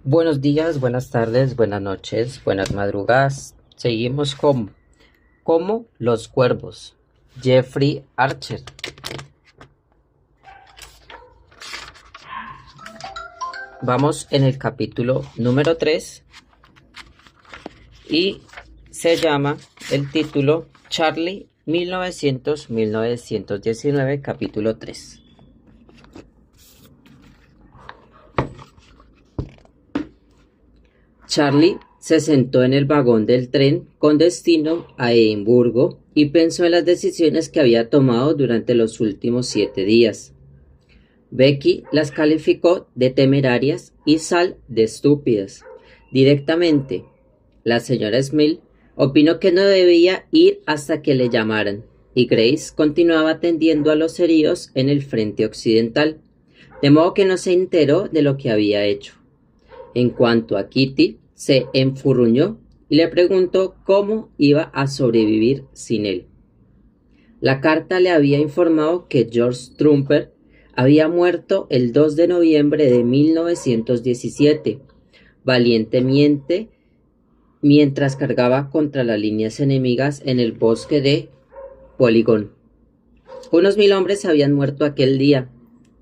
Buenos días, buenas tardes, buenas noches, buenas madrugadas. Seguimos con Como los cuervos. Jeffrey Archer. Vamos en el capítulo número 3 y se llama el título Charlie 1900-1919, capítulo 3. Charlie se sentó en el vagón del tren con destino a Edimburgo y pensó en las decisiones que había tomado durante los últimos 7 días. Becky las calificó de temerarias y Sal de estúpidas. Directamente, la señora Smith opinó que no debía ir hasta que le llamaran, y Grace continuaba atendiendo a los heridos en el frente occidental, de modo que no se enteró de lo que había hecho. En cuanto a Kitty, se enfurruñó y le preguntó cómo iba a sobrevivir sin él. La carta le había informado que George Trumper había muerto el 2 de noviembre de 1917, valientemente mientras cargaba contra las líneas enemigas en el bosque de Polygon. Unos 1000 hombres habían muerto aquel día.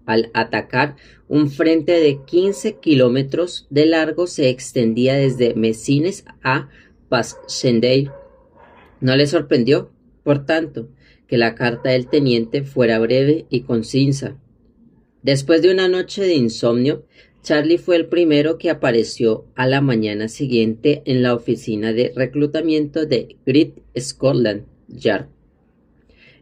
Al atacar, un frente de 15 kilómetros de largo se extendía desde Messines a Passchendaele. No le sorprendió, por tanto, que la carta del teniente fuera breve y concisa. Después de una noche de insomnio, Charlie fue el primero que apareció a la mañana siguiente en la oficina de reclutamiento de Great Scotland Yard.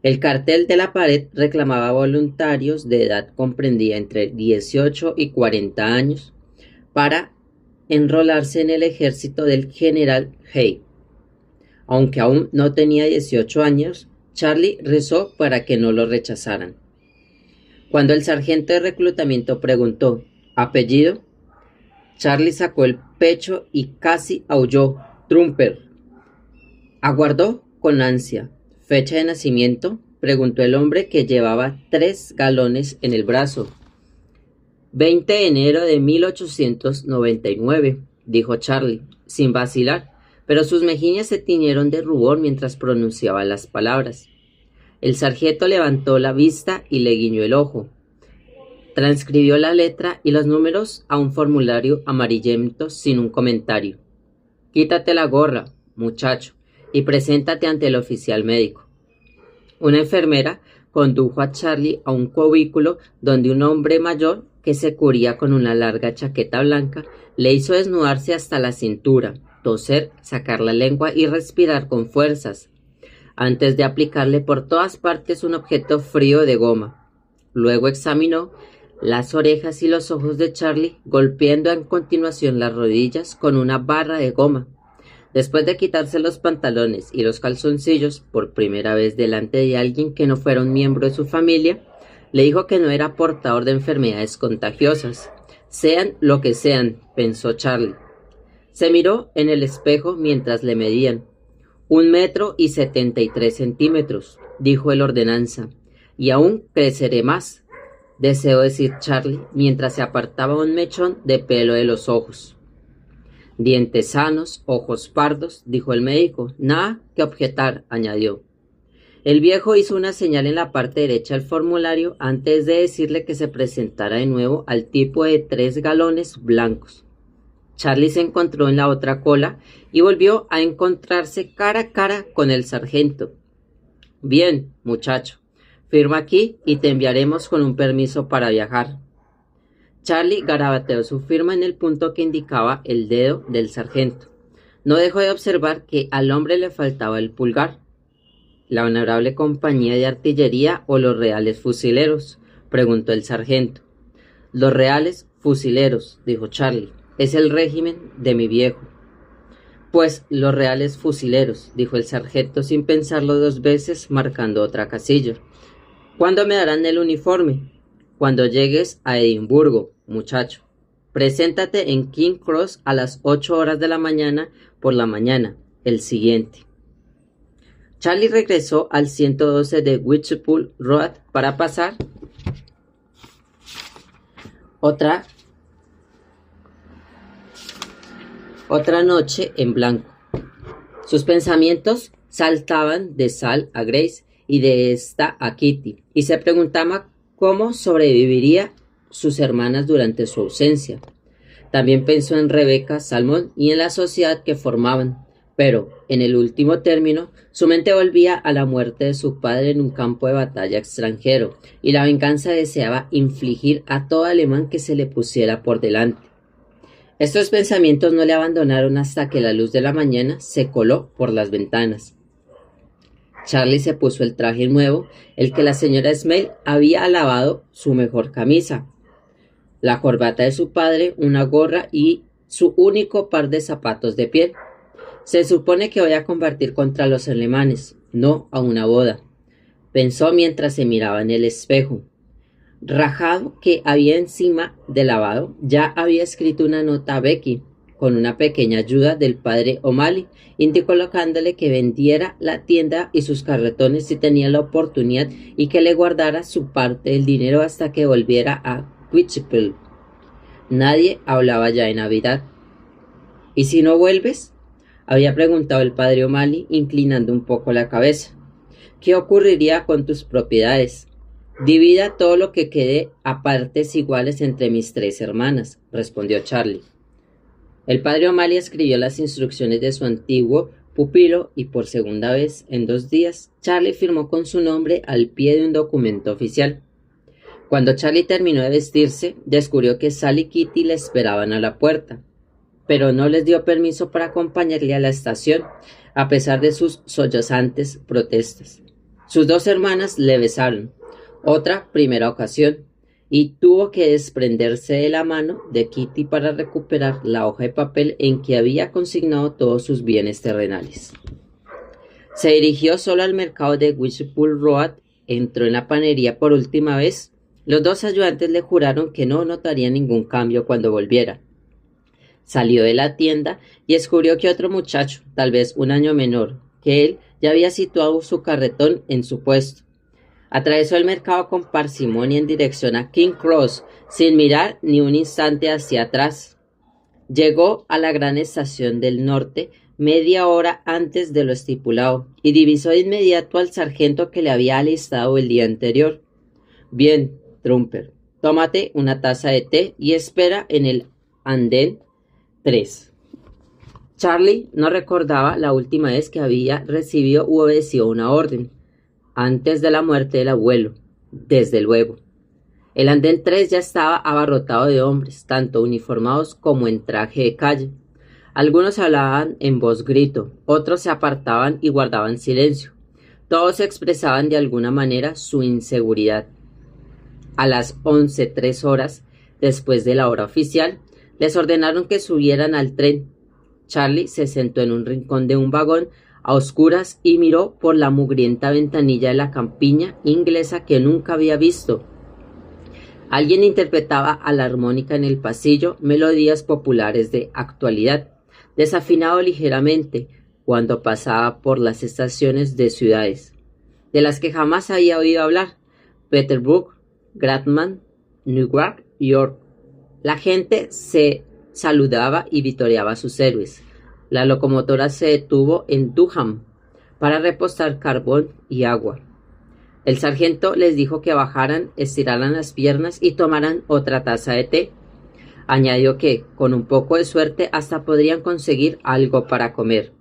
El cartel de la pared reclamaba voluntarios de edad comprendida entre 18 y 40 años para enrolarse en el ejército del general Hay. Aunque aún no tenía 18 años, Charlie rezó para que no lo rechazaran. Cuando el sargento de reclutamiento preguntó ¿apellido?, Charlie sacó el pecho y casi aulló: Trumper. Aguardó con ansia. ¿Fecha de nacimiento?, preguntó el hombre que llevaba 3 galones en el brazo. 20 de enero de 1899, dijo Charlie, sin vacilar, pero sus mejillas se tiñeron de rubor mientras pronunciaba las palabras. El sargento levantó la vista y le guiñó el ojo. Transcribió la letra y los números a un formulario amarillento sin un comentario. Quítate la gorra, muchacho, y preséntate ante el oficial médico. Una enfermera condujo a Charlie a un cubículo donde un hombre mayor, que se cubría con una larga chaqueta blanca, le hizo desnudarse hasta la cintura, toser, sacar la lengua y respirar con fuerzas, antes de aplicarle por todas partes un objeto frío de goma. Luego examinó las orejas y los ojos de Charlie, golpeando a continuación las rodillas con una barra de goma. Después de quitarse los pantalones y los calzoncillos por primera vez delante de alguien que no fuera un miembro de su familia, le dijo que no era portador de enfermedades contagiosas. Sean lo que sean, pensó Charlie. Se miró en el espejo mientras le medían. 1,73 metros, dijo el ordenanza, y aún creceré más, deseó decir Charlie mientras se apartaba un mechón de pelo de los ojos. Dientes sanos, ojos pardos, dijo el médico. Nada que objetar, añadió. El viejo hizo una señal en la parte derecha del formulario antes de decirle que se presentara de nuevo al tipo de 3 galones blancos. Charlie se encontró en la otra cola y volvió a encontrarse cara a cara con el sargento. Bien, muchacho, firma aquí y te enviaremos con un permiso para viajar. Charlie garabateó su firma en el punto que indicaba el dedo del sargento. No dejó de observar que al hombre le faltaba el pulgar. ¿La honorable compañía de artillería o los reales fusileros?, preguntó el sargento. Los reales fusileros, dijo Charlie. Es el régimen de mi viejo. Pues los reales fusileros, dijo el sargento sin pensarlo 2 veces, marcando otra casilla. ¿Cuándo me darán el uniforme? Cuando llegues a Edimburgo, muchacho. Preséntate en King Cross a las 8 horas de la mañana por la mañana, el siguiente. Charlie regresó al 112 de Whitechapel Road para pasar otra Otra noche en blanco. Sus pensamientos saltaban de Sal a Grace y de esta a Kitty, y se preguntaba cómo sobreviviría sus hermanas durante su ausencia. También pensó en Rebecca Salmon y en la sociedad que formaban, pero, en el último término, su mente volvía a la muerte de su padre en un campo de batalla extranjero, y la venganza deseaba infligir a todo alemán que se le pusiera por delante. Estos pensamientos no le abandonaron hasta que la luz de la mañana se coló por las ventanas. Charlie se puso el traje nuevo, el que la señora Smale había lavado, su mejor camisa, la corbata de su padre, una gorra y su único par de zapatos de piel. Se supone que voy a combatir contra los alemanes, no a una boda, pensó mientras se miraba en el espejo. Rajado que había encima del lavado, ya había escrito una nota a Becky, con una pequeña ayuda del padre O'Malley, indicándole que vendiera la tienda y sus carretones si tenía la oportunidad y que le guardara su parte del dinero hasta que volviera a Whitechapel. Nadie hablaba ya de Navidad. ¿Y si no vuelves?, había preguntado el padre O'Malley, inclinando un poco la cabeza. ¿Qué ocurriría con tus propiedades? Divida todo lo que quede a partes iguales entre mis 3 hermanas, respondió Charlie. El padre O'Malley escribió las instrucciones de su antiguo pupilo y por segunda vez en 2 días, Charlie firmó con su nombre al pie de un documento oficial. Cuando Charlie terminó de vestirse, descubrió que Sal y Kitty le esperaban a la puerta, pero no les dio permiso para acompañarle a la estación, a pesar de sus sollozantes protestas. Sus 2 hermanas le besaron, otra primera ocasión, y tuvo que desprenderse de la mano de Kitty para recuperar la hoja de papel en que había consignado todos sus bienes terrenales. Se dirigió solo al mercado de Whitechapel Road, entró en la panadería por última vez. Los 2 ayudantes le juraron que no notaría ningún cambio cuando volviera. Salió de la tienda y descubrió que otro muchacho, tal vez un año menor que él, ya había situado su carretón en su puesto. Atravesó el mercado con parsimonia en dirección a King Cross, sin mirar ni un instante hacia atrás. Llegó a la gran estación del norte media hora antes de lo estipulado y divisó de inmediato al sargento que le había alistado el día anterior. Bien, Trumper, tómate una taza de té y espera en el andén 3. Charlie no recordaba la última vez que había recibido u obedecido una orden. Antes de la muerte del abuelo, desde luego. El andén 3 ya estaba abarrotado de hombres, tanto uniformados como en traje de calle. Algunos hablaban en voz grito, otros se apartaban y guardaban silencio. Todos expresaban de alguna manera su inseguridad. A las 11:03, después de la hora oficial, les ordenaron que subieran al tren. Charlie se sentó en un rincón de un vagón a oscuras y miró por la mugrienta ventanilla de la campiña inglesa que nunca había visto. Alguien interpretaba a la armónica en el pasillo melodías populares de actualidad, desafinado ligeramente cuando pasaba por las estaciones de ciudades, de las que jamás había oído hablar: Peterborough, Grantham, Newark, York. La gente se saludaba y vitoreaba a sus héroes. La locomotora se detuvo en Durham para repostar carbón y agua. El sargento les dijo que bajaran, estiraran las piernas y tomaran otra taza de té. Añadió que, con un poco de suerte, hasta podrían conseguir algo para comer.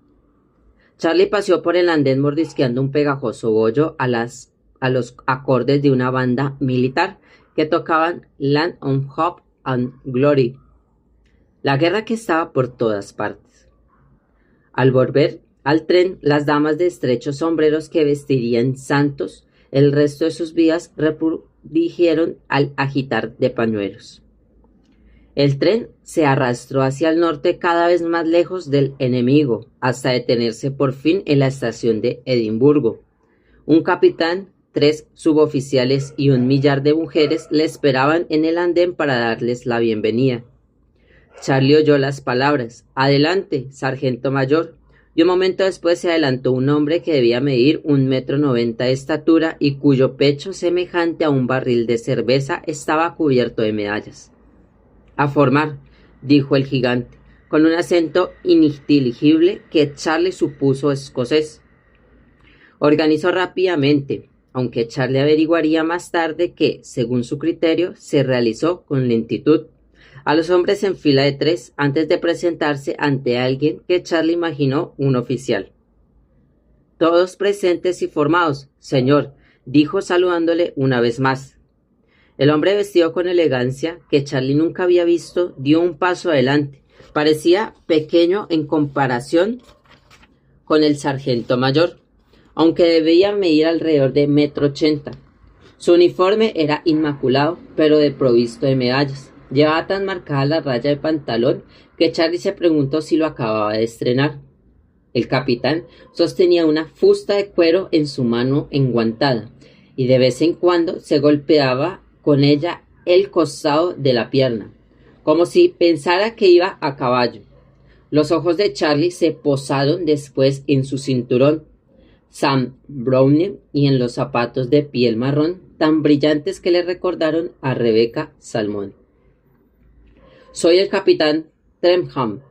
Charlie paseó por el andén mordisqueando un pegajoso bollo a los acordes de una banda militar que tocaban Land of Hope and Glory. La guerra que estaba por todas partes. Al volver al tren, las damas de estrechos sombreros que vestirían santos el resto de sus vidas reprodujeron al agitar de pañuelos. El tren se arrastró hacia el norte cada vez más lejos del enemigo, hasta detenerse por fin en la estación de Edimburgo. Un capitán, 3 suboficiales y 1 millar de mujeres le esperaban en el andén para darles la bienvenida. Charlie oyó las palabras: «Adelante, sargento mayor», y un momento después se adelantó un hombre que debía medir 1,90 m de estatura y cuyo pecho, semejante a un barril de cerveza, estaba cubierto de medallas. «A formar», dijo el gigante. con un acento ininteligible que Charlie supuso escocés. Organizó rápidamente, aunque Charlie averiguaría más tarde que, según su criterio, se realizó con lentitud, a los hombres en fila de 3 antes de presentarse ante alguien que Charlie imaginó un oficial. Todos presentes y formados, señor, dijo saludándole una vez más. El hombre vestido con elegancia, que Charlie nunca había visto, dio un paso adelante. Parecía pequeño en comparación con el sargento mayor, aunque debía medir alrededor de 1,80 m. Su uniforme era inmaculado, pero desprovisto de medallas. Llevaba tan marcada la raya de pantalón que Charlie se preguntó si lo acababa de estrenar. El capitán sostenía una fusta de cuero en su mano enguantada y de vez en cuando se golpeaba con ella el costado de la pierna, como si pensara que iba a caballo. Los ojos de Charlie se posaron después en su cinturón Sam Browne y en los zapatos de piel marrón tan brillantes que le recordaron a Rebecca Salmón. «Soy el capitán Trentham»,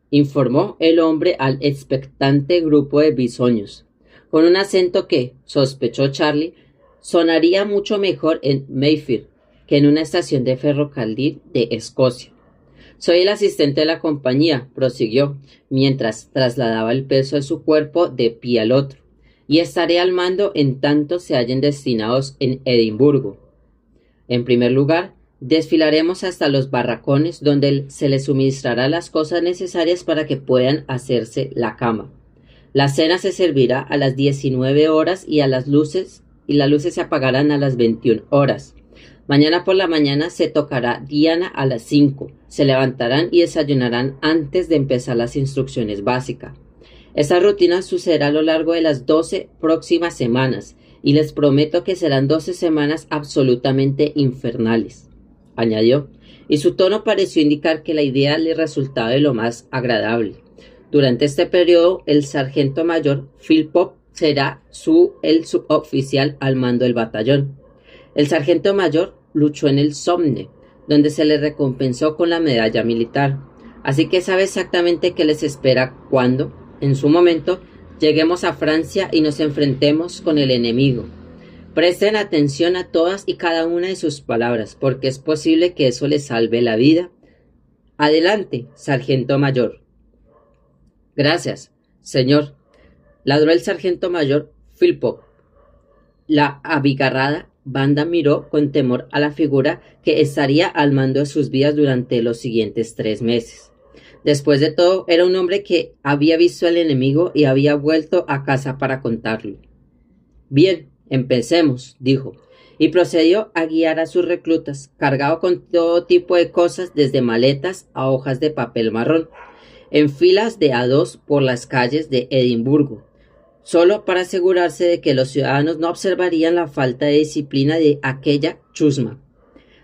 informó el hombre al expectante grupo de bisoños, con un acento que, sospechó Charlie, sonaría mucho mejor en Mayfield que en una estación de ferrocarril de Escocia. «Soy el asistente de la compañía», prosiguió, mientras trasladaba el peso de su cuerpo de pie al otro, «y estaré al mando en tanto se hallen destinados en Edimburgo. En primer lugar, desfilaremos hasta los barracones donde se les suministrará las cosas necesarias para que puedan hacerse la cama. La cena se servirá a las 19 horas y las luces se apagarán a las 21 horas. Mañana por la mañana se tocará Diana a las 5. Se levantarán y desayunarán antes de empezar las instrucciones básicas. Esta rutina sucederá a lo largo de las 12 próximas semanas y les prometo que serán 12 semanas absolutamente infernales», añadió, y su tono pareció indicar que la idea le resultaba de lo más agradable. «Durante este periodo, el sargento mayor Philpott será el suboficial al mando del batallón. El sargento mayor luchó en el Somme, donde se le recompensó con la medalla militar, así que sabe exactamente qué les espera cuando, en su momento, lleguemos a Francia y nos enfrentemos con el enemigo. Presten atención a todas y cada una de sus palabras, porque es posible que eso les salve la vida. Adelante, sargento mayor». «Gracias, señor», ladró el sargento mayor Philpott. La abigarrada banda miró con temor a la figura que estaría al mando de sus vidas durante los siguientes 3 meses. Después de todo, era un hombre que había visto al enemigo y había vuelto a casa para contarlo. «Bien, empecemos», dijo, y procedió a guiar a sus reclutas, cargado con todo tipo de cosas, desde maletas a hojas de papel marrón, en filas de a 2 por las calles de Edimburgo, solo para asegurarse de que los ciudadanos no observarían la falta de disciplina de aquella chusma.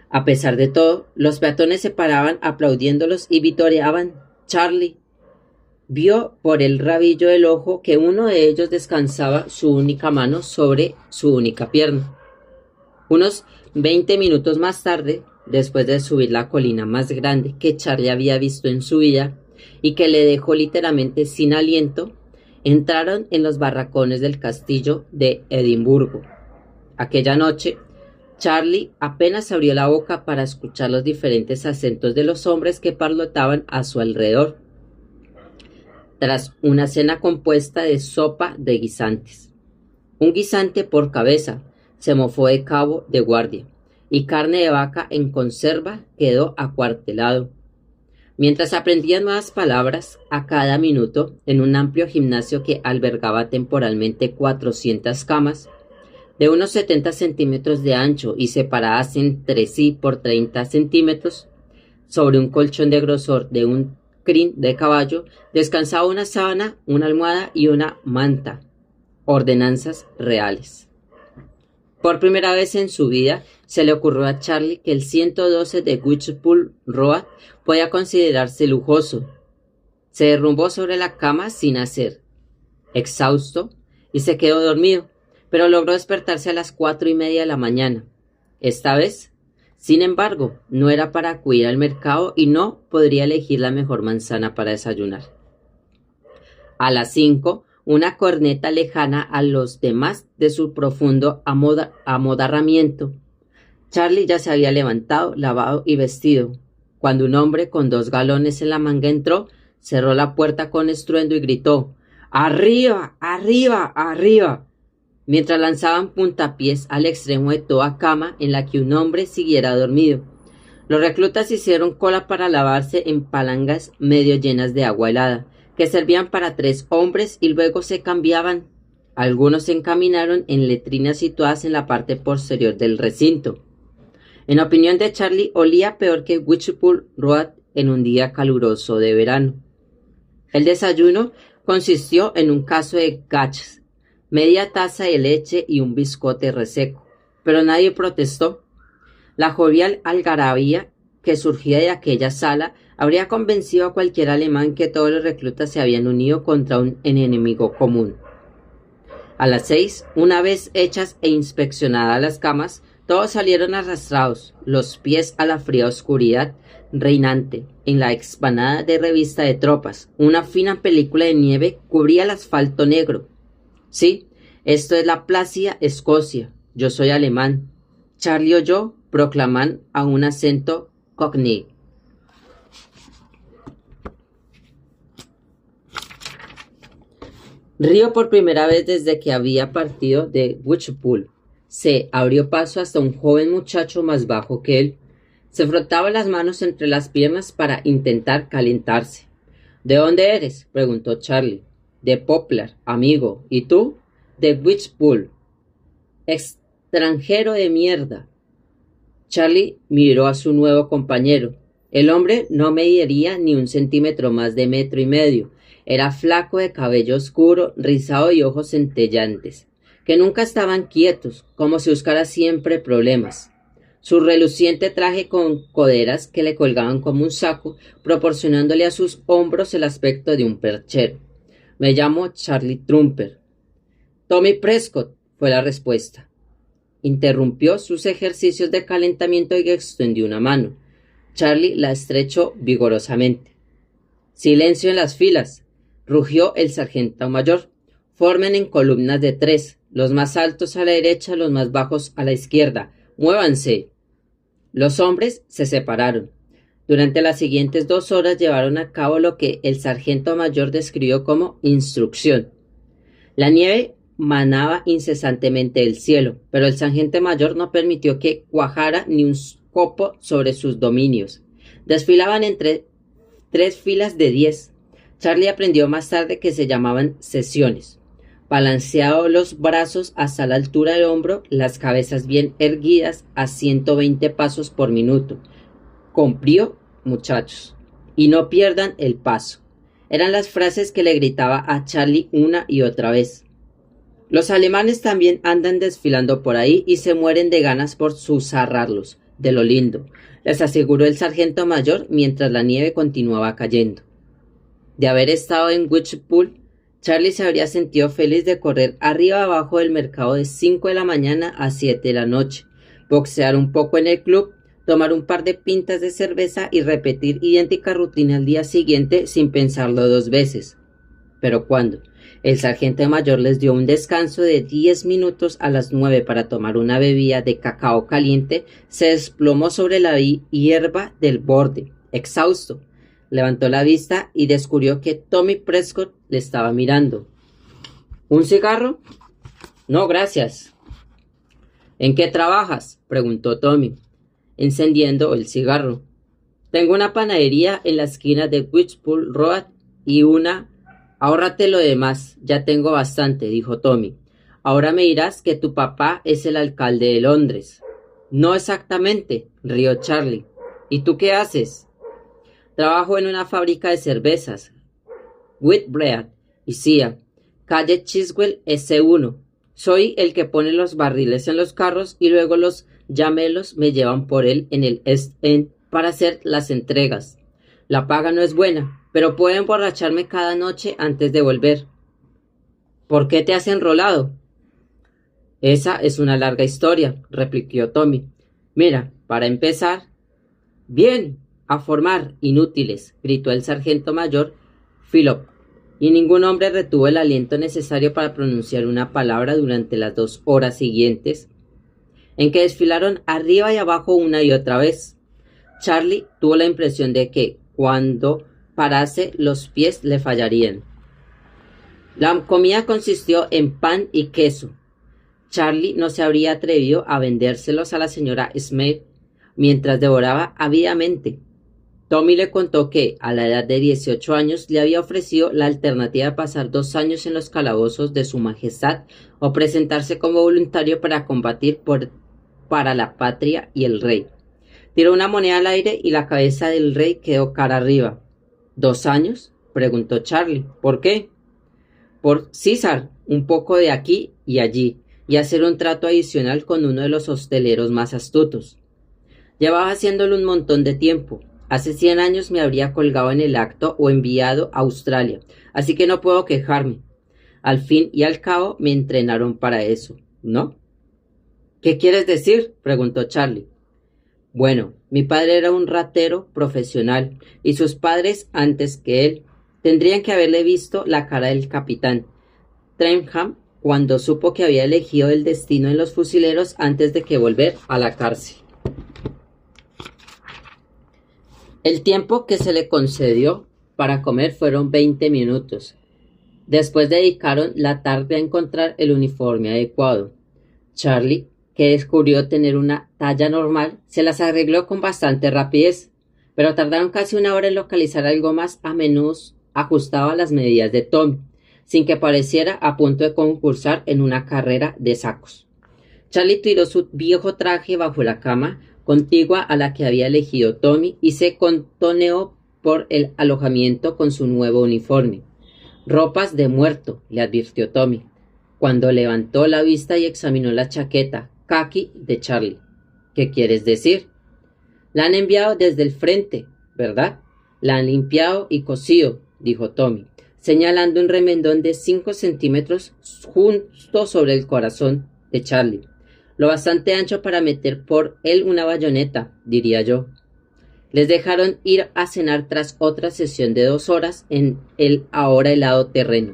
A pesar de todo, los peatones se paraban aplaudiéndolos y vitoreaban. Charlie vio por el rabillo del ojo que uno de ellos descansaba su única mano sobre su única pierna. Unos 20 minutos más tarde, después de subir la colina más grande que Charlie había visto en su vida y que le dejó literalmente sin aliento, entraron en los barracones del castillo de Edimburgo. Aquella noche, Charlie apenas abrió la boca para escuchar los diferentes acentos de los hombres que parlotaban a su alrededor, tras una cena compuesta de sopa de guisantes. Un guisante por cabeza se mofó de cabo de guardia, y carne de vaca en conserva quedó acuartelado. Mientras aprendían nuevas palabras a cada minuto en un amplio gimnasio que albergaba temporalmente 400 camas, de unos 70 centímetros de ancho y separadas entre sí por 30 centímetros, sobre un colchón de grosor de un crin de caballo, descansaba una sábana, una almohada y una manta, ordenanzas reales. Por primera vez en su vida se le ocurrió a Charlie que el 112 de Whitechapel Road podía considerarse lujoso. Se derrumbó sobre la cama sin hacer, exhausto, y se quedó dormido, pero logró despertarse a las 4:30 de la mañana. Esta vez Sin embargo, no era para acudir al mercado y no podría elegir la mejor manzana para desayunar. A las 5, una corneta lejana a los demás de su profundo amodarramiento. Charlie ya se había levantado, lavado y vestido, cuando un hombre con 2 galones en la manga entró, cerró la puerta con estruendo y gritó: ¡Arriba! ¡Arriba! ¡Arriba!, mientras lanzaban puntapiés al extremo de toda cama en la que un hombre siguiera dormido. Los reclutas hicieron cola para lavarse en palangas medio llenas de agua helada, que servían para 3 hombres y luego se cambiaban. Algunos se encaminaron en letrinas situadas en la parte posterior del recinto. En opinión de Charlie, olía peor que Whitechapel Road en un día caluroso de verano. El desayuno consistió en un caso de gachas, media taza de leche y un biscote reseco, pero nadie protestó. La jovial algarabía que surgía de aquella sala habría convencido a cualquier alemán que todos los reclutas se habían unido contra un enemigo común. A las 6, una vez hechas e inspeccionadas las camas, todos salieron arrastrados, los pies a la fría oscuridad reinante. En la explanada de revista de tropas, una fina película de nieve cubría el asfalto negro. Sí, esto es la plácida Escocia. Yo soy alemán. Charlie oyó proclaman a un acento cockney. Río por primera vez desde que había partido de Whitechapel. Se abrió paso hasta un joven muchacho más bajo que él. Se frotaba las manos entre las piernas para intentar calentarse. ¿De dónde eres?, preguntó Charlie. De Poplar, amigo. ¿Y tú? De Whitechapel. Extranjero de mierda. Charlie miró a su nuevo compañero. El hombre no mediría ni 1 centímetro más de 1,5 metros. Era flaco, de cabello oscuro, rizado y ojos centellantes, que nunca estaban quietos, como si buscara siempre problemas. Su reluciente traje con coderas que le colgaban como un saco, proporcionándole a sus hombros el aspecto de un perchero. Me llamo Charlie Trumper. Tommy Prescott, fue la respuesta. Interrumpió sus ejercicios de calentamiento y extendió una mano. Charlie la estrechó vigorosamente. Silencio en las filas, rugió el sargento mayor. Formen en columnas de 3, los más altos a la derecha, los más bajos a la izquierda. ¡Muévanse! Los hombres se separaron. Durante las siguientes 2 horas llevaron a cabo lo que el sargento mayor describió como instrucción. La nieve manaba incesantemente del cielo, pero el sargento mayor no permitió que cuajara ni un copo sobre sus dominios. Desfilaban entre 3 filas de 10. Charlie aprendió más tarde que se llamaban sesiones. Balanceado los brazos hasta la altura del hombro, las cabezas bien erguidas a 120 pasos por minuto. Cumplió, muchachos, y no pierdan el paso. Eran las frases que le gritaba a Charlie una y otra vez. Los alemanes también andan desfilando por ahí y se mueren de ganas por zurrarlos, de lo lindo, les aseguró el sargento mayor mientras la nieve continuaba cayendo. De haber estado en Whitechapel, Charlie se habría sentido feliz de correr arriba abajo del mercado de 5 de la mañana a 7 de la noche, boxear un poco en el club, tomar un par de pintas de cerveza y repetir idéntica rutina al día siguiente sin pensarlo 2 veces. ¿Pero cuándo? El sargento mayor les dio un descanso de 10 minutos a las 9 para tomar una bebida de cacao caliente. Se desplomó sobre la hierba del borde, exhausto. Levantó la vista y descubrió que Tommy Prescott le estaba mirando. ¿Un cigarro? No, gracias. ¿En qué trabajas?, preguntó Tommy, encendiendo el cigarro. Tengo una panadería en la esquina de Whitechapel Road y una... Ahórrate lo demás, ya tengo bastante, dijo Tommy. Ahora me dirás que tu papá es el alcalde de Londres. No exactamente, rió Charlie. ¿Y tú qué haces? Trabajo en una fábrica de cervezas. Whitbread y Cia, calle Chiswell S1. Soy el que pone los barriles en los carros y luego los llamelos me llevan por él en el East End para hacer las entregas. La paga no es buena, pero puedo emborracharme cada noche antes de volver. ¿Por qué te has enrolado? Esa es una larga historia, replicó Tommy. Mira, Para empezar, bien, a formar, inútiles, gritó el sargento mayor Philop, y ningún hombre retuvo el aliento necesario para pronunciar una palabra durante las 2 horas siguientes, en que desfilaron arriba y abajo una y otra vez. Charlie tuvo la impresión de que, cuando parase, los pies le fallarían. La comida consistió en pan y queso. Charlie no se habría atrevido a vendérselos a la señora Smith mientras devoraba ávidamente. Tommy le contó que, a la edad de 18 años, le había ofrecido la alternativa de pasar 2 años en los calabozos de su majestad o presentarse como voluntario para combatir para la patria y el rey. Tiró una moneda al aire y la cabeza del rey quedó cara arriba. ¿2 años? Preguntó Charlie. ¿Por qué? Por César, un poco de aquí y allí, y hacer un trato adicional con uno de los hosteleros más astutos. Llevaba haciéndolo un montón de tiempo. Hace 100 años me habría colgado en el acto o enviado a Australia, así que no puedo quejarme. Al fin y al cabo me entrenaron para eso, ¿no? ¿Qué quieres decir?, preguntó Charlie. Bueno, mi padre era un ratero profesional, y sus padres, antes que él, tendrían que haberle visto la cara del capitán Trenham cuando supo que había elegido el destino en los fusileros antes de que volver a la cárcel. El tiempo que se le concedió para comer fueron 20 minutos. Después dedicaron la tarde a encontrar el uniforme adecuado. Charlie, que descubrió tener una talla normal, se las arregló con bastante rapidez, pero tardaron casi 1 hora en localizar algo más a menudo ajustado a las medidas de Tommy, sin que pareciera a punto de concursar en una carrera de sacos. Charlie tiró su viejo traje bajo la cama, contigua a la que había elegido Tommy, y se contoneó por el alojamiento con su nuevo uniforme. Ropas de muerto, le advirtió Tommy, cuando levantó la vista y examinó la chaqueta caqui de Charlie. ¿Qué quieres decir? La han enviado desde el frente, ¿verdad? La han limpiado y cosido, dijo Tommy, señalando un remendón de 5 centímetros justo sobre el corazón de Charlie. Lo bastante ancho para meter por él una bayoneta, diría yo. Les dejaron ir a cenar tras otra sesión de 2 horas en el ahora helado terreno.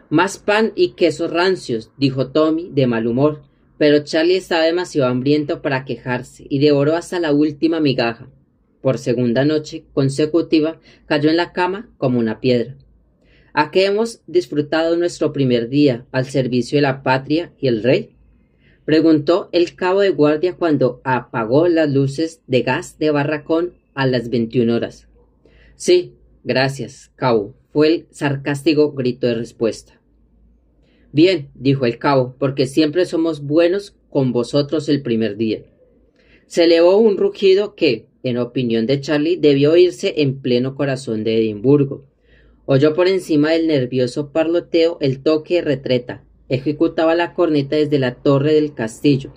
Más pan y quesos rancios, dijo Tommy de mal humor, pero Charlie estaba demasiado hambriento para quejarse y devoró hasta la última migaja. Por segunda noche consecutiva cayó en la cama como una piedra. ¿A qué hemos disfrutado nuestro primer día al servicio de la patria y el rey?, preguntó el cabo de guardia cuando apagó las luces de gas de barracón a las 21 horas. Sí, gracias, cabo, fue el sarcástico grito de respuesta. Bien, dijo el cabo, porque siempre somos buenos con vosotros el primer día. Se elevó un rugido que, en opinión de Charlie, debió oírse en pleno corazón de Edimburgo. Oyó por encima del nervioso parloteo el toque de retreta. Ejecutaba la corneta desde la torre del castillo.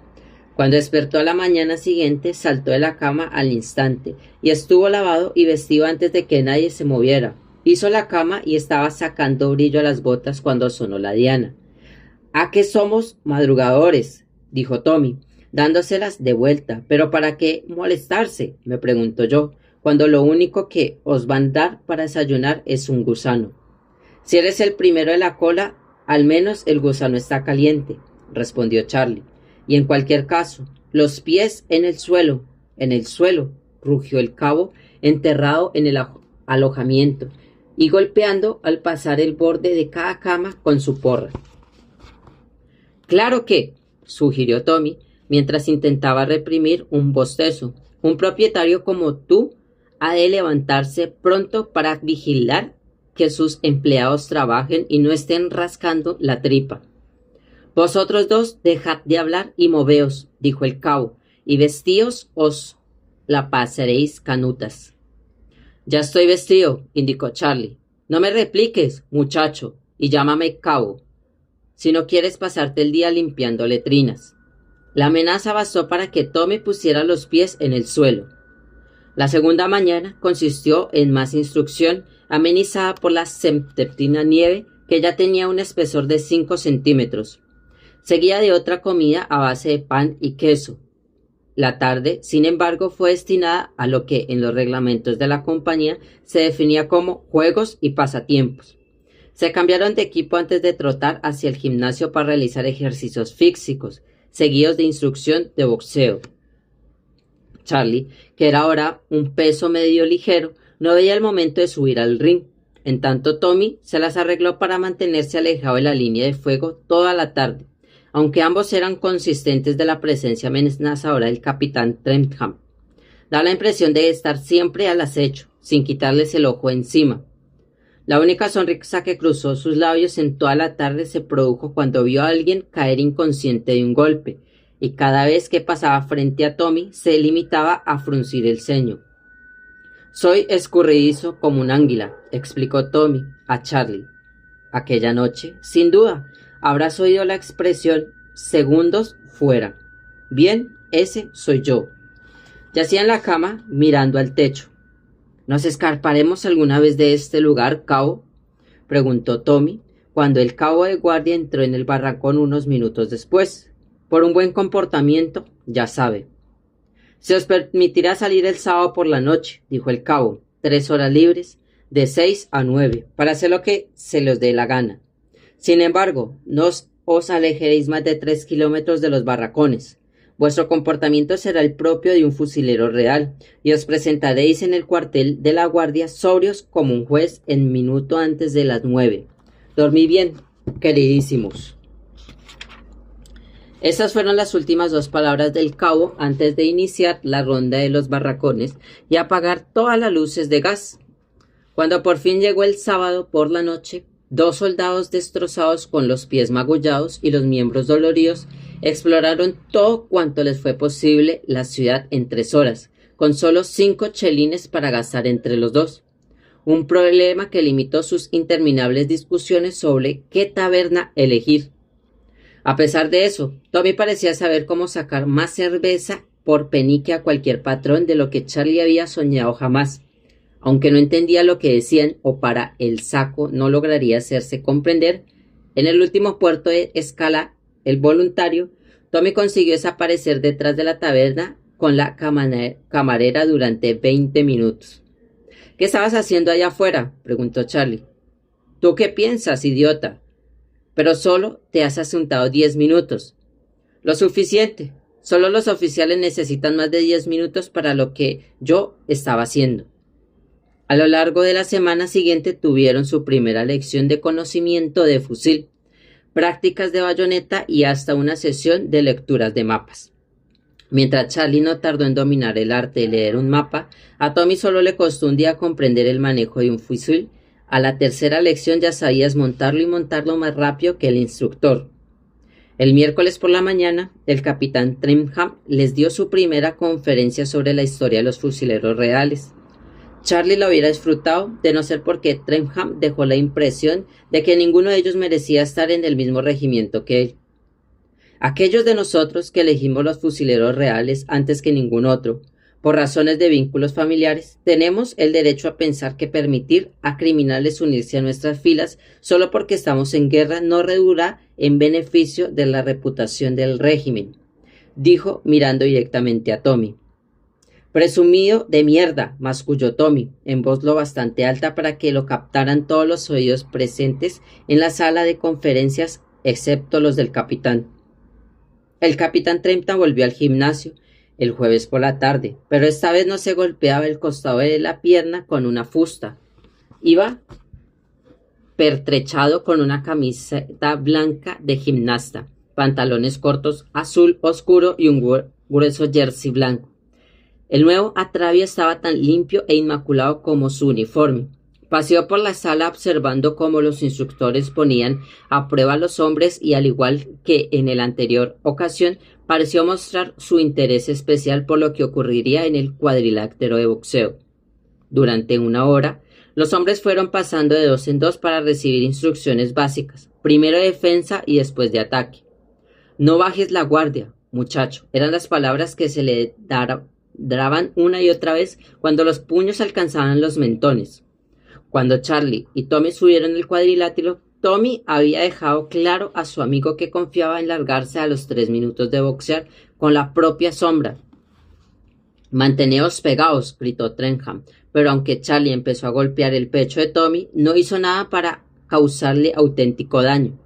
Cuando despertó a la mañana siguiente, saltó de la cama al instante y estuvo lavado y vestido antes de que nadie se moviera. Hizo la cama y estaba sacando brillo a las botas cuando sonó la diana. ¿A qué somos madrugadores?, dijo Tommy, dándoselas de vuelta. ¿Pero para qué molestarse?, me pregunto yo, cuando lo único que os van a dar para desayunar es un gusano. Si eres el primero de la cola, al menos el gusano está caliente, respondió Charlie. Y en cualquier caso, los pies en el suelo, rugió el cabo, enterrado en el alojamiento y golpeando al pasar el borde de cada cama con su porra. Claro que, sugirió Tommy, mientras intentaba reprimir un bostezo, un propietario como tú ha de levantarse pronto para vigilar que sus empleados trabajen y no estén rascando la tripa. Vosotros dos dejad de hablar y moveos, dijo el cabo, y vestíos os la pasaréis canutas. Ya estoy vestido, indicó Charlie. No me repliques, muchacho, y llámame cabo, si no quieres pasarte el día limpiando letrinas. La amenaza bastó para que Tommy pusiera los pies en el suelo. La segunda mañana consistió en más instrucción, amenizada por la septentrional nieve, que ya tenía un espesor de 5 centímetros. Seguía de otra comida a base de pan y queso. La tarde, sin embargo, fue destinada a lo que en los reglamentos de la compañía se definía como juegos y pasatiempos. Se cambiaron de equipo antes de trotar hacia el gimnasio para realizar ejercicios físicos, seguidos de instrucción de boxeo. Charlie, que era ahora un peso medio ligero, no veía el momento de subir al ring. En tanto, Tommy se las arregló para mantenerse alejado de la línea de fuego toda la tarde, aunque ambos eran conscientes de la presencia amenazadora del capitán Trentham. Da la impresión de estar siempre al acecho, sin quitarles el ojo encima. La única sonrisa que cruzó sus labios en toda la tarde se produjo cuando vio a alguien caer inconsciente de un golpe, y cada vez que pasaba frente a Tommy se limitaba a fruncir el ceño. «Soy escurridizo como un águila», explicó Tommy a Charlie. Aquella noche, sin duda, habrás oído la expresión «segundos fuera». Bien, ese soy yo. Yacía en la cama mirando al techo. «¿Nos escaparemos alguna vez de este lugar, cabo?», preguntó Tommy, cuando el cabo de guardia entró en el barracón unos minutos después. «Por un buen comportamiento, ya sabe». «Se os permitirá salir el sábado por la noche», dijo el cabo, 3 horas libres, de 6 a 9, para hacer lo que se les dé la gana. Sin embargo, no os alejaréis más de 3 kilómetros de los barracones. Vuestro comportamiento será el propio de un fusilero real, y os presentaréis en el cuartel de la guardia sobrios como un juez en minuto antes de las 9. Dormid bien, queridísimos. Esas fueron las últimas 2 palabras del cabo antes de iniciar la ronda de los barracones y apagar todas las luces de gas. Cuando por fin llegó el sábado por la noche, 2 soldados destrozados con los pies magullados y los miembros doloridos exploraron todo cuanto les fue posible la ciudad en 3 horas, con solo 5 chelines para gastar entre los dos. Un problema que limitó sus interminables discusiones sobre qué taberna elegir. A pesar de eso, Tommy parecía saber cómo sacar más cerveza por penique a cualquier patrón de lo que Charlie había soñado jamás. Aunque no entendía lo que decían o para el saco no lograría hacerse comprender, en el último puerto de escala, el voluntario, Tommy consiguió desaparecer detrás de la taberna con la camarera durante 20 minutos. «¿Qué estabas haciendo allá afuera?», preguntó Charlie. «¿Tú qué piensas, idiota? Pero solo te has asuntado 10 minutos. Lo suficiente. Solo los oficiales necesitan más de 10 minutos para lo que yo estaba haciendo». A lo largo de la semana siguiente tuvieron su primera lección de conocimiento de fusil, prácticas de bayoneta y hasta una sesión de lecturas de mapas. Mientras Charlie no tardó en dominar el arte de leer un mapa, a Tommy solo le costó un día comprender el manejo de un fusil. A la tercera lección ya sabías montarlo y montarlo más rápido que el instructor. El miércoles por la mañana, el capitán Trentham les dio su primera conferencia sobre la historia de los fusileros reales. Charlie la hubiera disfrutado, de no ser porque Trentham dejó la impresión de que ninguno de ellos merecía estar en el mismo regimiento que él. Aquellos de nosotros que elegimos los fusileros reales antes que ningún otro, por razones de vínculos familiares, tenemos el derecho a pensar que permitir a criminales unirse a nuestras filas solo porque estamos en guerra no redundará en beneficio de la reputación del régimen, dijo mirando directamente a Tommy. «Presumido de mierda», masculló Tommy, en voz lo bastante alta para que lo captaran todos los oídos presentes en la sala de conferencias, excepto los del capitán. El capitán Trentham volvió al gimnasio el jueves por la tarde, pero esta vez no se golpeaba el costado de la pierna con una fusta. Iba pertrechado con una camiseta blanca de gimnasta, pantalones cortos azul oscuro y un grueso jersey blanco. El nuevo atavío estaba tan limpio e inmaculado como su uniforme. Paseó por la sala observando cómo los instructores ponían a prueba a los hombres y, al igual que en la anterior ocasión, pareció mostrar su interés especial por lo que ocurriría en el cuadrilátero de boxeo. Durante 1 hora, los hombres fueron pasando de 2 en 2 para recibir instrucciones básicas, primero de defensa y después de ataque. «No bajes la guardia, muchacho», eran las palabras que se le daban una y otra vez cuando los puños alcanzaban los mentones. Cuando Charlie y Tommy subieron el cuadrilátero, Tommy había dejado claro a su amigo que confiaba en largarse a los 3 minutos de boxear con la propia sombra, Manteneos pegados, gritó Trenham, pero aunque Charlie empezó a golpear el pecho de Tommy, no hizo nada para causarle auténtico daño.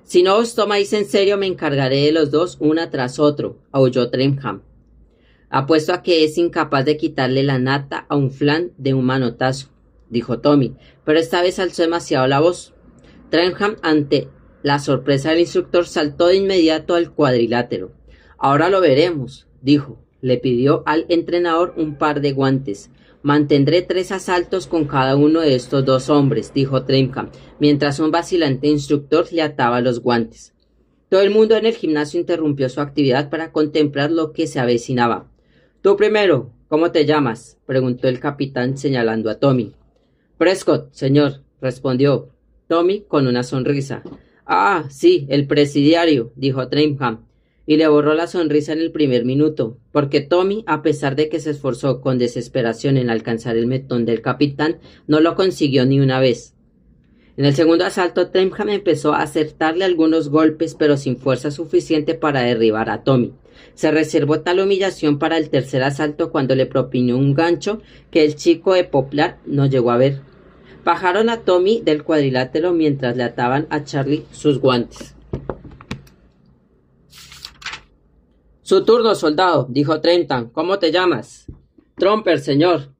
Si no os tomáis en serio, me encargaré de los dos una tras otro, aulló Trenham. Apuesto a que es incapaz de quitarle la nata a un flan de un manotazo, dijo Tommy, pero esta vez alzó demasiado la voz. Trenham, ante la sorpresa del instructor, saltó de inmediato al cuadrilátero. Ahora lo veremos, dijo. Le pidió al entrenador un par de guantes. Mantendré 3 asaltos con cada uno de estos 2 hombres, dijo Trenham, mientras un vacilante instructor le ataba los guantes. Todo el mundo en el gimnasio interrumpió su actividad para contemplar lo que se avecinaba. Tú primero, ¿cómo te llamas?, preguntó el capitán señalando a Tommy. Prescott, señor, respondió Tommy con una sonrisa. Ah, sí, el presidiario, dijo Trenham, y le borró la sonrisa en el primer minuto, porque Tommy, a pesar de que se esforzó con desesperación en alcanzar el mentón del capitán, no lo consiguió ni una vez. En el segundo asalto, Trenham empezó a acertarle algunos golpes, pero sin fuerza suficiente para derribar a Tommy. Se reservó tal humillación para el tercer asalto cuando le propinó un gancho que el chico de Poplar no llegó a ver. Bajaron a Tommy del cuadrilátero mientras le ataban a Charlie sus guantes. Su turno, soldado, dijo Trenham. ¿Cómo te llamas? Tromper, señor.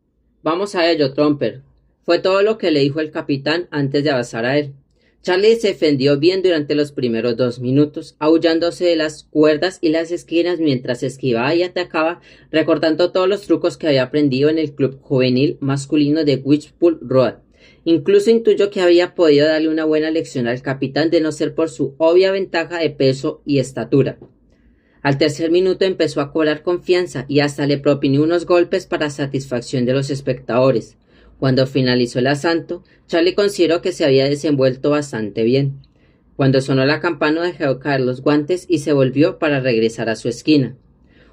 Vamos a ello, Tromper. Fue todo lo que le dijo el capitán antes de avanzar a él. Charlie se defendió bien durante los primeros 2 minutos, aullándose de las cuerdas y las esquinas mientras esquivaba y atacaba, recordando todos los trucos que había aprendido en el club juvenil masculino de Wishpool Road. Incluso intuyó que había podido darle una buena lección al capitán de no ser por su obvia ventaja de peso y estatura. Al tercer minuto empezó a cobrar confianza y hasta le propinó unos golpes para satisfacción de los espectadores. Cuando finalizó el asalto, Charlie consideró que se había desenvuelto bastante bien. Cuando sonó la campana, dejó caer los guantes y se volvió para regresar a su esquina.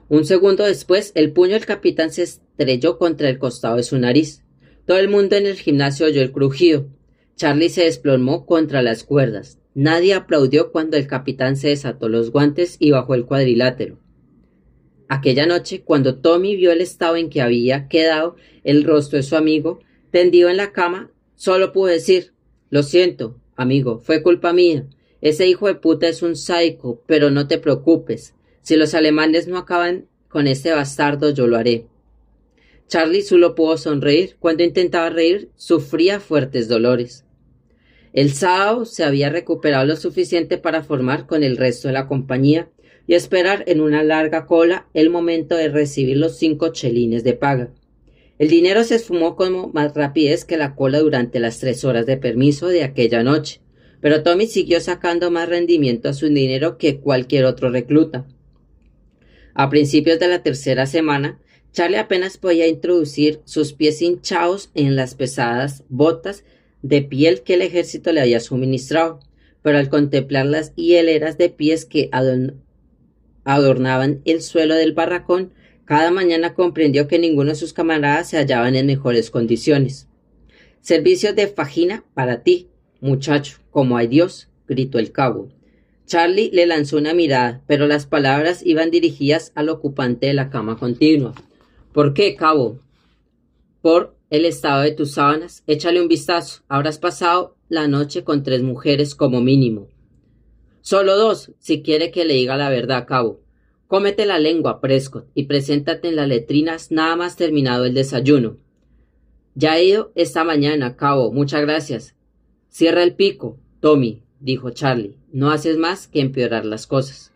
Un segundo después, el puño del capitán se estrelló contra el costado de su nariz. Todo el mundo en el gimnasio oyó el crujido. Charlie se desplomó contra las cuerdas. Nadie aplaudió cuando el capitán se desató los guantes y bajó el cuadrilátero. Aquella noche, cuando Tommy vio el estado en que había quedado el rostro de su amigo, tendido en la cama, solo pudo decir: lo siento, amigo, fue culpa mía. Ese hijo de puta es un sádico, pero no te preocupes. Si los alemanes no acaban con este bastardo, yo lo haré. Charlie solo pudo sonreír. Cuando intentaba reír, sufría fuertes dolores. El sábado se había recuperado lo suficiente para formar con el resto de la compañía y esperar en una larga cola el momento de recibir los 5 chelines de paga. El dinero se esfumó con más rapidez que la cola durante las 3 horas de permiso de aquella noche, pero Tommy siguió sacando más rendimiento a su dinero que cualquier otro recluta. A principios de la tercera semana, Charlie apenas podía introducir sus pies hinchados en las pesadas botas de piel que el ejército le había suministrado, pero al contemplar las hileras de pies que adornaban el suelo del barracón, cada mañana comprendió que ninguno de sus camaradas se hallaban en mejores condiciones. «Servicios de fajina para ti, muchacho, como hay Dios», gritó el cabo. Charlie le lanzó una mirada, pero las palabras iban dirigidas al ocupante de la cama continua. «¿Por qué, cabo?» «Por el estado de tus sábanas. Échale un vistazo. Habrás pasado la noche con 3 mujeres como mínimo». «Solo 2, si quiere que le diga la verdad, cabo. Cómete la lengua, Prescott, y preséntate en las letrinas nada más terminado el desayuno». «Ya he ido esta mañana, cabo. Muchas gracias». «Cierra el pico, Tommy», dijo Charlie. «No haces más que empeorar las cosas».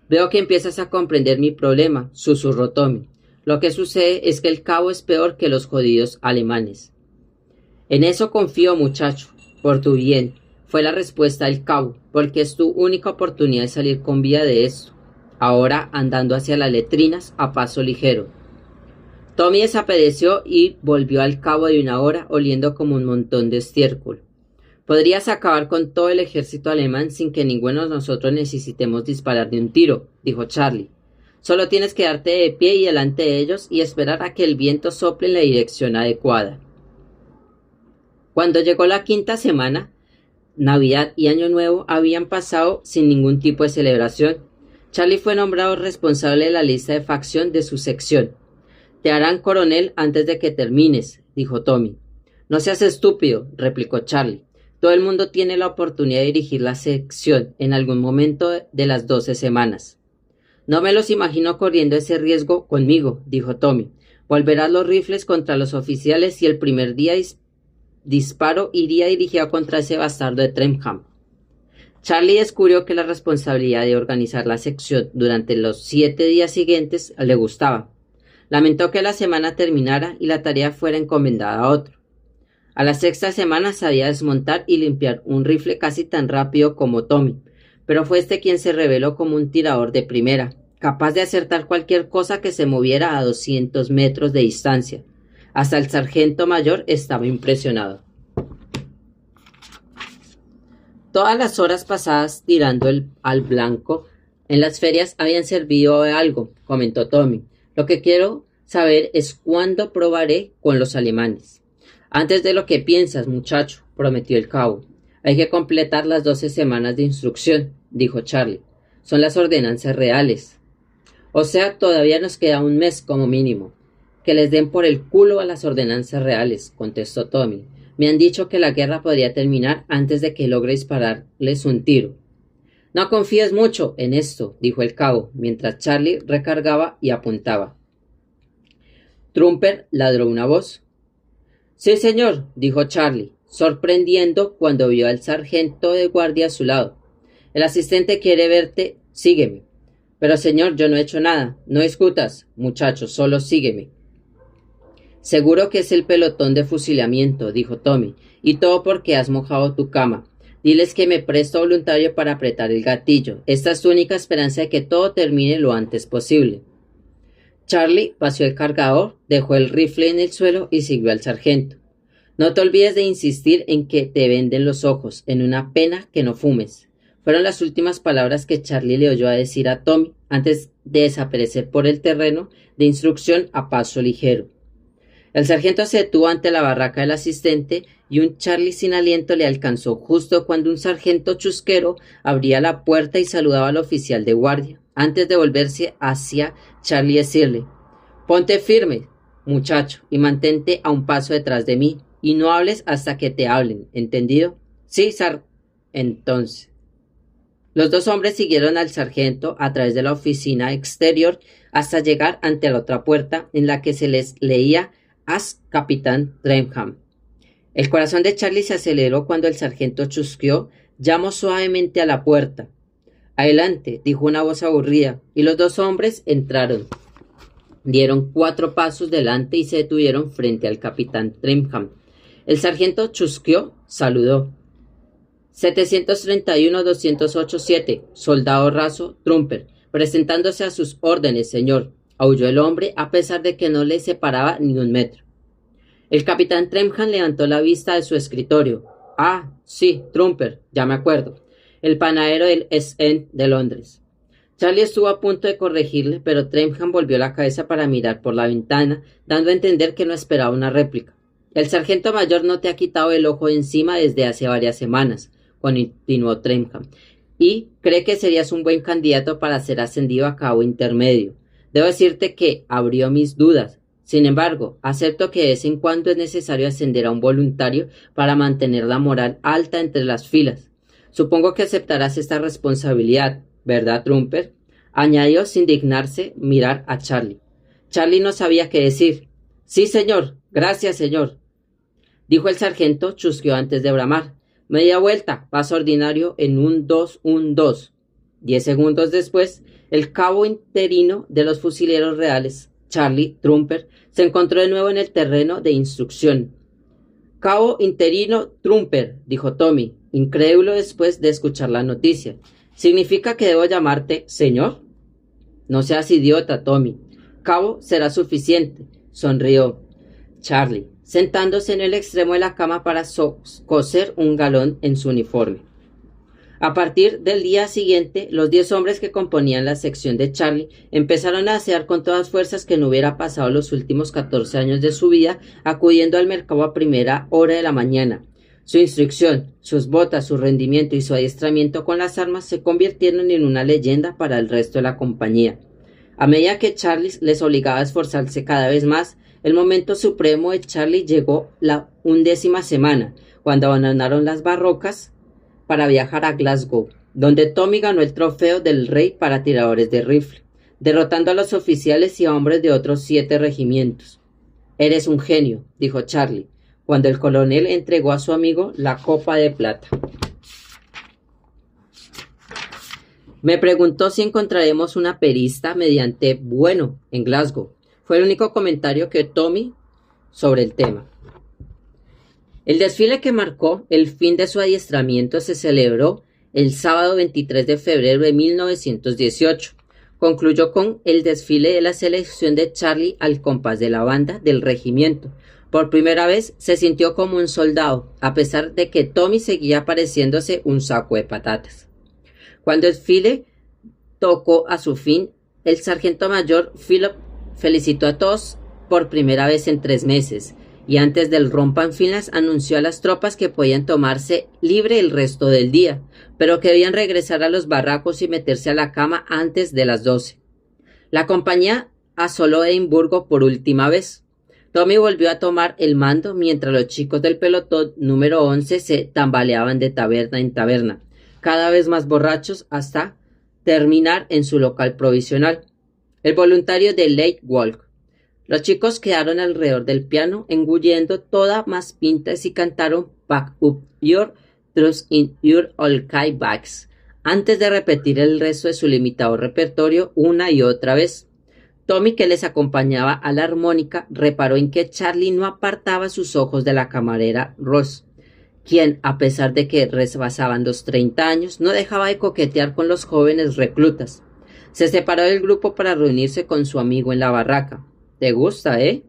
«Veo que empiezas a comprender mi problema», susurró Tommy. «Lo que sucede es que el cabo es peor que los jodidos alemanes». «En eso confío, muchacho. Por tu bien», fue la respuesta del cabo, «porque es tu única oportunidad de salir con vida de esto». Ahora andando hacia las letrinas a paso ligero. Tommy desapareció y volvió al cabo de una hora oliendo como un montón de estiércol. «Podrías acabar con todo el ejército alemán sin que ninguno de nosotros necesitemos disparar ni un tiro», dijo Charlie. «Solo tienes que darte de pie y delante de ellos y esperar a que el viento sople en la dirección adecuada». Cuando llegó la 5ª semana, Navidad y Año Nuevo habían pasado sin ningún tipo de celebración. Charlie fue nombrado responsable de la lista de facción de su sección. Te harán coronel antes de que termines, dijo Tommy. No seas estúpido, replicó Charlie. Todo el mundo tiene la oportunidad de dirigir la sección en algún momento de las 12 semanas. No me los imagino corriendo ese riesgo conmigo, dijo Tommy. Volverás los rifles contra los oficiales y el primer día disparo iría dirigido contra ese bastardo de Trentham. Charlie descubrió que la responsabilidad de organizar la sección durante los 7 días siguientes le gustaba. Lamentó que la semana terminara y la tarea fuera encomendada a otro. A la sexta semana sabía desmontar y limpiar un rifle casi tan rápido como Tommy, pero fue este quien se reveló como un tirador de primera, capaz de acertar cualquier cosa que se moviera a 200 metros de distancia. Hasta el sargento mayor estaba impresionado. Todas las horas pasadas tirando al blanco en las ferias habían servido de algo, comentó Tommy. Lo que quiero saber es cuándo probaré con los alemanes. Antes de lo que piensas, muchacho, prometió el cabo. Hay que completar las 12 semanas de instrucción, dijo Charlie. Son las ordenanzas reales. O sea, todavía nos queda un mes como mínimo. Que les den por el culo a las ordenanzas reales, contestó Tommy. Me han dicho que la guerra podría terminar antes de que logre dispararles un tiro. No confíes mucho en esto, dijo el cabo, mientras Charlie recargaba y apuntaba. Trumper ladró una voz. Sí, señor, dijo Charlie, sorprendiendo cuando vio al sargento de guardia a su lado. El asistente quiere verte, sígueme. Pero, señor, yo no he hecho nada. No discutas, muchacho, solo sígueme. Seguro que es el pelotón de fusilamiento, dijo Tommy, y todo porque has mojado tu cama. Diles que me presto voluntario para apretar el gatillo. Esta es tu única esperanza de que todo termine lo antes posible. Charlie paseó el cargador, dejó el rifle en el suelo y siguió al sargento. No te olvides de insistir en que te venden los ojos, en una pena que no fumes. Fueron las últimas palabras que Charlie le oyó a decir a Tommy antes de desaparecer por el terreno de instrucción a paso ligero. El sargento se detuvo ante la barraca del asistente y un Charlie sin aliento le alcanzó justo cuando un sargento chusquero abría la puerta y saludaba al oficial de guardia, antes de volverse hacia Charlie y decirle: «Ponte firme, muchacho, y mantente a un paso detrás de mí, y no hables hasta que te hablen, ¿entendido?» «Sí, sar». Entonces. Los dos hombres siguieron al sargento a través de la oficina exterior hasta llegar ante la otra puerta en la que se les leía «As Capitán Trentham». El corazón de Charlie se aceleró cuando el sargento chusqueó, llamó suavemente a la puerta. «Adelante», dijo una voz aburrida, y los dos hombres entraron. Dieron 4 pasos delante y se detuvieron frente al capitán Trentham. El sargento chusqueó, saludó. 731-208-7, soldado raso, Trumper, presentándose a sus órdenes, señor, aulló el hombre a pesar de que no le separaba ni un metro. El capitán Trentham levantó la vista de su escritorio. «Ah, sí, Trumper, ya me acuerdo. El panadero del East End de Londres». Charlie estuvo a punto de corregirle, pero Trentham volvió la cabeza para mirar por la ventana, dando a entender que no esperaba una réplica. «El sargento mayor no te ha quitado el ojo de encima desde hace varias semanas», continuó Trentham, «y cree que serías un buen candidato para ser ascendido a cabo intermedio. Debo decirte que abrió mis dudas. Sin embargo, acepto que de vez en cuando es necesario ascender a un voluntario para mantener la moral alta entre las filas. Supongo que aceptarás esta responsabilidad, ¿verdad, Trumper?», añadió sin dignarse mirar a Charlie. Charlie no sabía qué decir. «Sí, señor. Gracias, señor», dijo el sargento, chusqueó antes de bramar. «Media vuelta, paso ordinario en 1-2-1-2». 10 segundos después, el cabo interino de los fusileros reales, Charlie Trumper, se encontró de nuevo en el terreno de instrucción. «Cabo interino Trumper», dijo Tommy, incrédulo después de escuchar la noticia. «¿Significa que debo llamarte señor?» «No seas idiota, Tommy. Cabo será suficiente», sonrió Charlie, sentándose en el extremo de la cama para coser un galón en su uniforme. A partir del día siguiente, los 10 hombres que componían la sección de Charlie empezaron a desear con todas fuerzas que no hubiera pasado los últimos 14 años de su vida acudiendo al mercado a primera hora de la mañana. Su instrucción, sus botas, su rendimiento y su adiestramiento con las armas se convirtieron en una leyenda para el resto de la compañía. A medida que Charlie les obligaba a esforzarse cada vez más, el momento supremo de Charlie llegó la 11ª semana, cuando abandonaron las barrocas para viajar a Glasgow, donde Tommy ganó el trofeo del rey para tiradores de rifle, derrotando a los oficiales y a hombres de otros 7 regimientos. «Eres un genio», dijo Charlie, cuando el coronel entregó a su amigo la copa de plata. Me preguntó si encontraremos una perista mediante bueno en Glasgow. Fue el único comentario que Tommy sobre el tema. El desfile que marcó el fin de su adiestramiento se celebró el sábado 23 de febrero de 1918. Concluyó con el desfile de la selección de Charlie al compás de la banda del regimiento. Por primera vez se sintió como un soldado, a pesar de que Tommy seguía pareciéndose un saco de patatas. Cuando el desfile tocó a su fin, el sargento mayor Philip felicitó a todos por primera vez en 3 meses, y antes del rompanfilas anunció a las tropas que podían tomarse libre el resto del día, pero que debían regresar a los barracos y meterse a la cama antes de las 12. La compañía asoló Edimburgo por última vez. Tommy volvió a tomar el mando mientras los chicos del pelotón número 11 se tambaleaban de taberna en taberna, cada vez más borrachos hasta terminar en su local provisional, el voluntario de Lake Walk. Los chicos quedaron alrededor del piano, engullendo todas más pintas y cantaron Pack Up Your Trust in Your Okay Bags, antes de repetir el resto de su limitado repertorio una y otra vez. Tommy, que les acompañaba a la armónica, reparó en que Charlie no apartaba sus ojos de la camarera Ross, quien, a pesar de que rebasaban los 30 años, no dejaba de coquetear con los jóvenes reclutas. Se separó del grupo para reunirse con su amigo en la barraca. «¿Te gusta, eh?»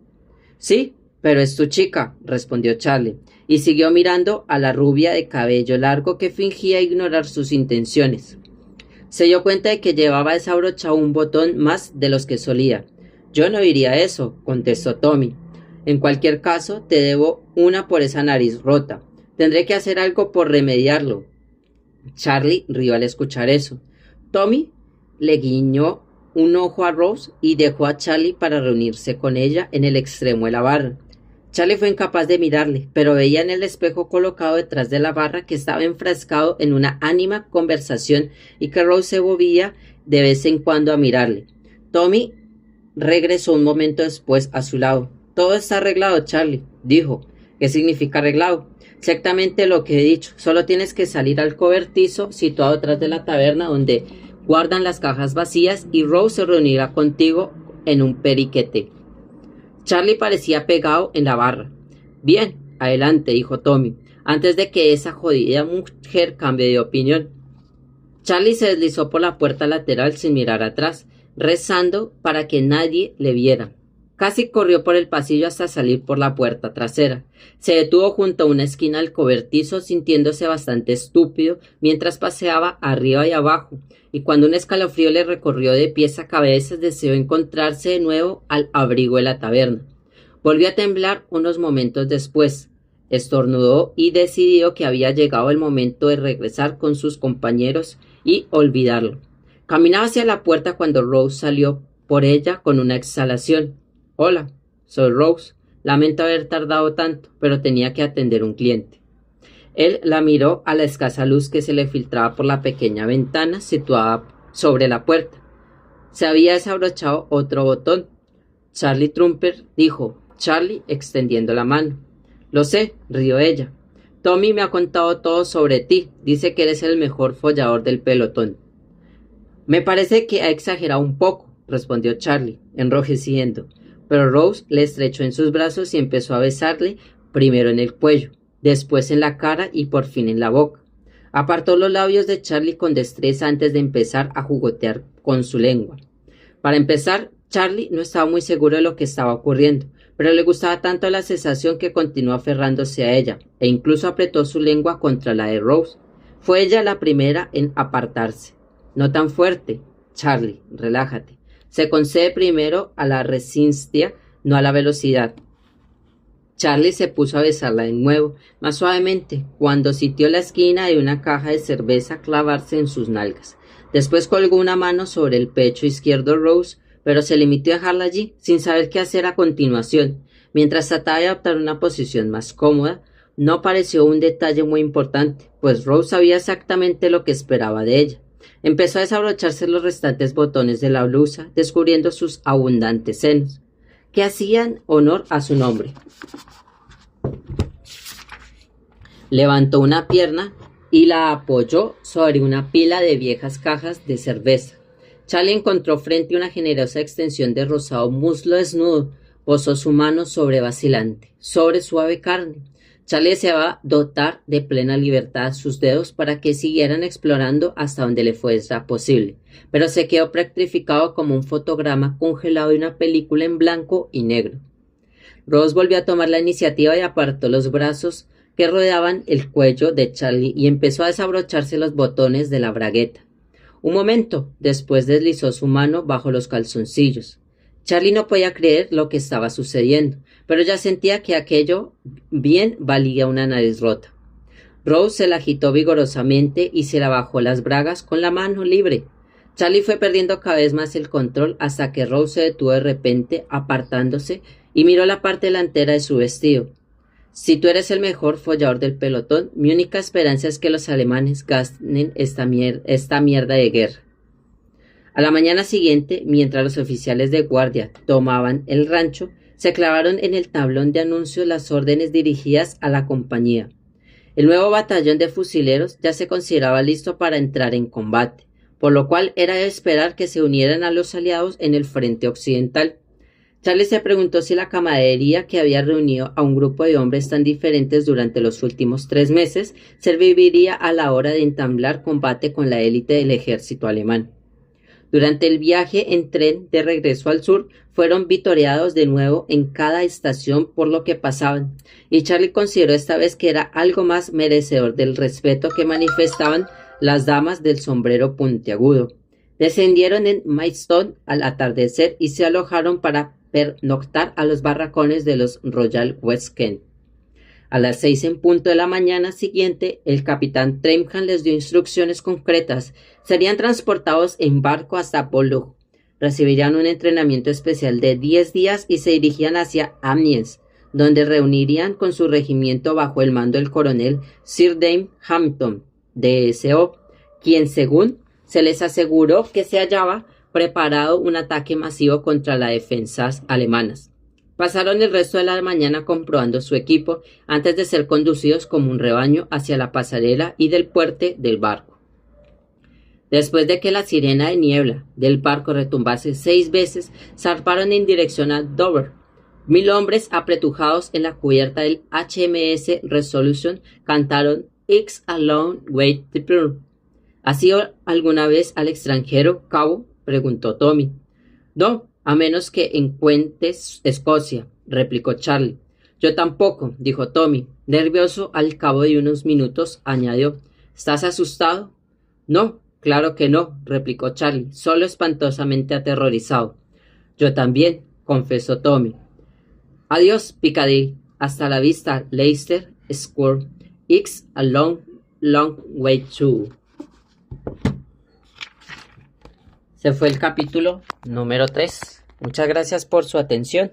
«Sí, pero es tu chica», respondió Charlie, y siguió mirando a la rubia de cabello largo que fingía ignorar sus intenciones. Se dio cuenta de que llevaba desabrochado un botón más de los que solía. «Yo no diría eso», contestó Tommy. «En cualquier caso, te debo una por esa nariz rota. Tendré que hacer algo por remediarlo». Charlie rió al escuchar eso. Tommy le guiñó un ojo a Rose y dejó a Charlie para reunirse con ella en el extremo de la barra. Charlie fue incapaz de mirarle, pero veía en el espejo colocado detrás de la barra que estaba enfrascado en una ánima conversación y que Rose se movía de vez en cuando a mirarle. Tommy regresó un momento después a su lado. «Todo está arreglado, Charlie», dijo. «¿Qué significa arreglado?» «Exactamente lo que he dicho. Solo tienes que salir al cobertizo situado detrás de la taberna donde guardan las cajas vacías y Rose se reunirá contigo en un periquete». Charlie parecía pegado en la barra. «Bien, adelante», dijo Tommy, antes de que esa jodida mujer cambie de opinión. Charlie se deslizó por la puerta lateral sin mirar atrás, rezando para que nadie le viera. Casi corrió por el pasillo hasta salir por la puerta trasera. Se detuvo junto a una esquina del cobertizo, sintiéndose bastante estúpido mientras paseaba arriba y abajo, y cuando un escalofrío le recorrió de pies a cabeza, deseó encontrarse de nuevo al abrigo de la taberna. Volvió a temblar unos momentos después. Estornudó y decidió que había llegado el momento de regresar con sus compañeros y olvidarlo. Caminaba hacia la puerta cuando Rose salió por ella con una exhalación. «Hola, soy Rose. Lamento haber tardado tanto, pero tenía que atender un cliente». Él la miró a la escasa luz que se le filtraba por la pequeña ventana situada sobre la puerta. Se había desabrochado otro botón. «Charlie Trumper», dijo Charlie extendiendo la mano. «Lo sé», rió ella. «Tommy me ha contado todo sobre ti. Dice que eres el mejor follador del pelotón». «Me parece que ha exagerado un poco», respondió Charlie, enrojeciendo. Pero Rose le estrechó en sus brazos y empezó a besarle, primero en el cuello, después en la cara y por fin en la boca. Apartó los labios de Charlie con destreza antes de empezar a juguetear con su lengua. Para empezar, Charlie no estaba muy seguro de lo que estaba ocurriendo, pero le gustaba tanto la sensación que continuó aferrándose a ella, e incluso apretó su lengua contra la de Rose. Fue ella la primera en apartarse. «No tan fuerte, Charlie, relájate. Se concede primero a la resistencia, no a la velocidad». Charlie se puso a besarla de nuevo, más suavemente, cuando sintió la esquina de una caja de cerveza clavarse en sus nalgas. Después colgó una mano sobre el pecho izquierdo de Rose, pero se limitó a dejarla allí, sin saber qué hacer a continuación. Mientras trataba de adoptar una posición más cómoda, no pareció un detalle muy importante, pues Rose sabía exactamente lo que esperaba de ella. Empezó a desabrocharse los restantes botones de la blusa, descubriendo sus abundantes senos, que hacían honor a su nombre. Levantó una pierna y la apoyó sobre una pila de viejas cajas de cerveza. Charlie encontró frente una generosa extensión de rosado muslo desnudo. Posó su mano sobre vacilante, sobre suave carne. Charlie deseaba dotar de plena libertad sus dedos para que siguieran explorando hasta donde le fuera posible, pero se quedó petrificado como un fotograma congelado de una película en blanco y negro. Rose volvió a tomar la iniciativa y apartó los brazos que rodeaban el cuello de Charlie y empezó a desabrocharse los botones de la bragueta. Un momento después deslizó su mano bajo los calzoncillos. Charlie no podía creer lo que estaba sucediendo, pero ya sentía que aquello bien valía una nariz rota. Rose se la agitó vigorosamente y se la bajó las bragas con la mano libre. Charlie fue perdiendo cada vez más el control hasta que Rose se detuvo de repente, apartándose, y miró la parte delantera de su vestido. Si tú eres el mejor follador del pelotón, mi única esperanza es que los alemanes gasten esta mierda de guerra. A la mañana siguiente, mientras los oficiales de guardia tomaban el rancho, se clavaron en el tablón de anuncios las órdenes dirigidas a la compañía. El nuevo batallón de fusileros ya se consideraba listo para entrar en combate, por lo cual era de esperar que se unieran a los aliados en el frente occidental. Charlie se preguntó si la camaradería que había reunido a un grupo de hombres tan diferentes durante los últimos 3 meses serviría a la hora de entablar combate con la élite del ejército alemán. Durante el viaje en tren de regreso al sur, fueron vitoreados de nuevo en cada estación por lo que pasaban, y Charlie consideró esta vez que era algo más merecedor del respeto que manifestaban las damas del sombrero puntiagudo. Descendieron en Maidstone al atardecer y se alojaron para pernoctar a los barracones de los Royal West Kent. A las 6 en punto de la mañana siguiente, el capitán Trenham les dio instrucciones concretas. Serían transportados en barco hasta Boulogne. Recibirían un entrenamiento especial de 10 días y se dirigían hacia Amiens, donde reunirían con su regimiento bajo el mando del coronel Sir Dame Hampton, DSO, quien según se les aseguró que se hallaba preparado un ataque masivo contra las defensas alemanas. Pasaron el resto de la mañana comprobando su equipo antes de ser conducidos como un rebaño hacia la pasarela y del puente del barco. Después de que la sirena de niebla del barco retumbase 6 veces, zarparon en dirección a Dover. 1000 hombres apretujados en la cubierta del HMS Resolution cantaron It's a long way to Pearl. ¿Has ido alguna vez al extranjero, cabo?, preguntó Tommy. No, a menos que encuentres Escocia, replicó Charlie. Yo tampoco, dijo Tommy. Nervioso, al cabo de unos minutos, añadió. ¿Estás asustado? No, claro que no, replicó Charlie, solo espantosamente aterrorizado. Yo también, confesó Tommy. Adiós, Piccadilly. Hasta la vista, Leicester Square. It's a long, long way to. Se fue el capítulo número 3. Muchas gracias por su atención.